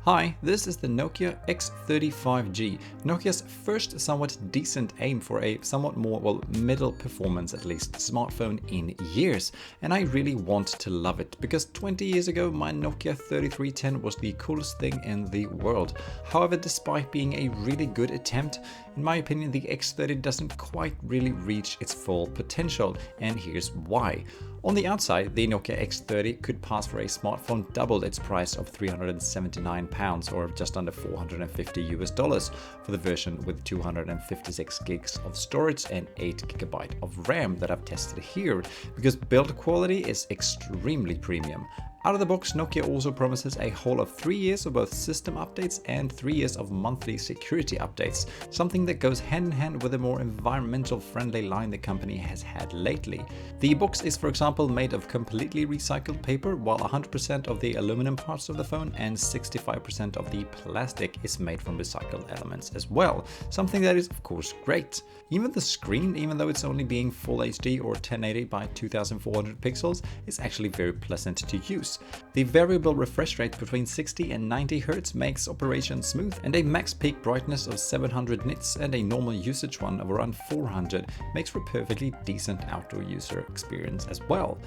Hi, this is the Nokia X30 5G, Nokia's first somewhat decent aim for a somewhat more, well, middle performance at least, smartphone in years. And I really want to love it, because 20 years ago my Nokia 3310 was the coolest thing in the world. However, despite being a really good attempt, in my opinion the X30 doesn't quite really reach its full potential, and here's why. On the outside, the Nokia X30 could pass for a smartphone double its price of £379 or just under $450 for the version with 256 gigs of storage and 8 GB of RAM that I've tested here, because build quality is extremely premium. Out of the box, Nokia also promises a whole of 3 years of both system updates and 3 years of monthly security updates, something that goes hand in hand with a more environmental friendly line the company has had lately. The box is, for example, made of completely recycled paper, while 100% of the aluminum parts of the phone and 65% of the plastic is made from recycled elements as well, something that is of course great. Even the screen, even though it's only being Full HD or 1080 by 2400 pixels, is actually very pleasant to use. The variable refresh rate between 60 and 90 Hz makes operation smooth, and a max peak brightness of 700 nits and a normal usage one of around 400 makes for a perfectly decent outdoor user experience as well.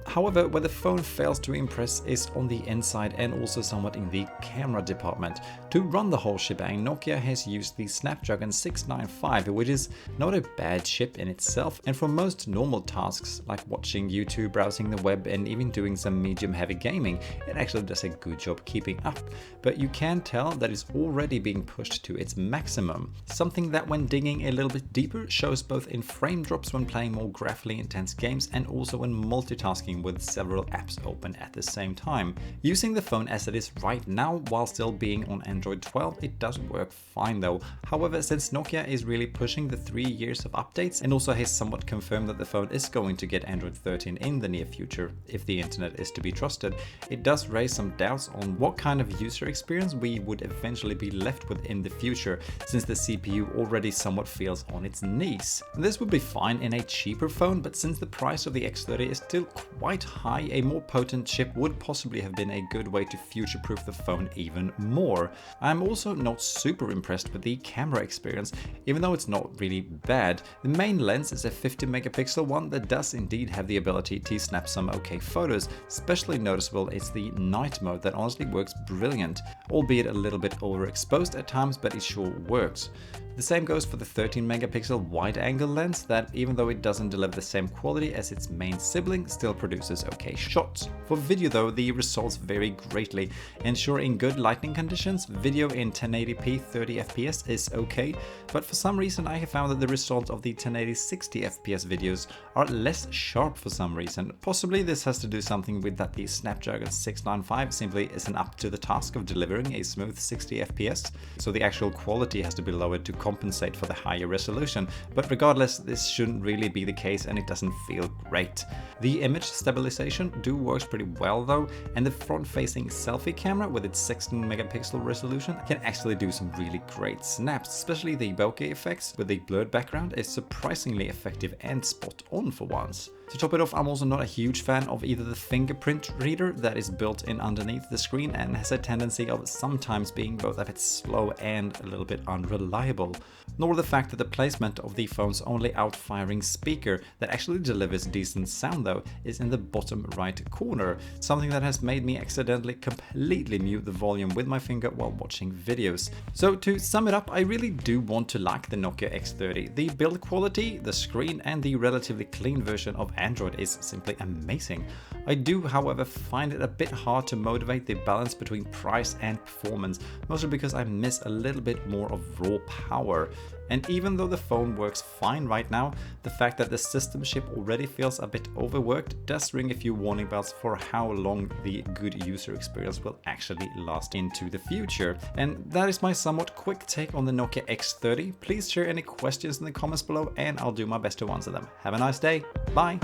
However, where the phone fails to impress is on the inside and also somewhat in the camera department. To run the whole shebang, Nokia has used the Snapdragon 695, which is not a bad chip in itself, and for most normal tasks like watching YouTube, browsing the web and even doing some medium heavy gaming, it actually does a good job keeping up. But you can tell that it's already being pushed to its maximum, something that when digging a little bit deeper shows both in frame drops when playing more graphically intense games and also when multitasking with several apps open at the same time. Using the phone as it is right now while still being on Android 12, it does work fine though. However, since Nokia is really pushing the 3 years of updates and also has somewhat confirmed that the phone is going to get Android 13 in the near future, if the internet is to be trusted, it does raise some doubts on what kind of user experience we would eventually be left with in the future, since the CPU already somewhat feels on its knees. This would be fine in a cheaper phone, but since the price of the X30 is still quite high, a more potent chip would possibly have been a good way to future-proof the phone even more. I'm also not super impressed with the camera experience, even though it's not really bad. The main lens is a 50 megapixel one that does indeed have the ability to snap some okay photos. Especially noticeable is the night mode that honestly works brilliant, albeit a little bit overexposed at times, but it sure works. The same goes for the 13 megapixel wide-angle lens that, even though it doesn't deliver the same quality as its main sibling, still produces okay shots. For video though, the results vary greatly, and sure, in good lighting conditions, video in 1080p 30 fps is okay, but for some reason I have found that the results of the 1080 60 fps videos are less sharp for some reason. Possibly this has to do something with that the Snapdragon 695 simply isn't up to the task of delivering a smooth 60 fps, so the actual quality has to be lowered to compensate for the higher resolution, but regardless, this shouldn't really be the case and it doesn't feel great. The image stabilization works pretty well though, and the front-facing selfie camera with its 16 megapixel resolution can actually do some really great snaps, especially the bokeh effects with the blurred background is surprisingly effective and spot on for once. To top it off, I'm also not a huge fan of either the fingerprint reader that is built in underneath the screen and has a tendency of sometimes being both a bit slow and a little bit unreliable, nor the fact that the placement of the phone's only out-firing speaker that actually delivers decent sound though is in the bottom right corner, something that has made me accidentally completely mute the volume with my finger while watching videos. So to sum it up, I really do want to like the Nokia X30. The build quality, the screen and the relatively clean version of Android is simply amazing. I do, however, find it a bit hard to motivate the balance between price and performance, mostly because I miss a little bit more of raw power. And even though the phone works fine right now, the fact that the system chip already feels a bit overworked does ring a few warning bells for how long the good user experience will actually last into the future. And that is my somewhat quick take on the Nokia X30. Please share any questions in the comments below and I'll do my best to answer them. Have a nice day. Bye!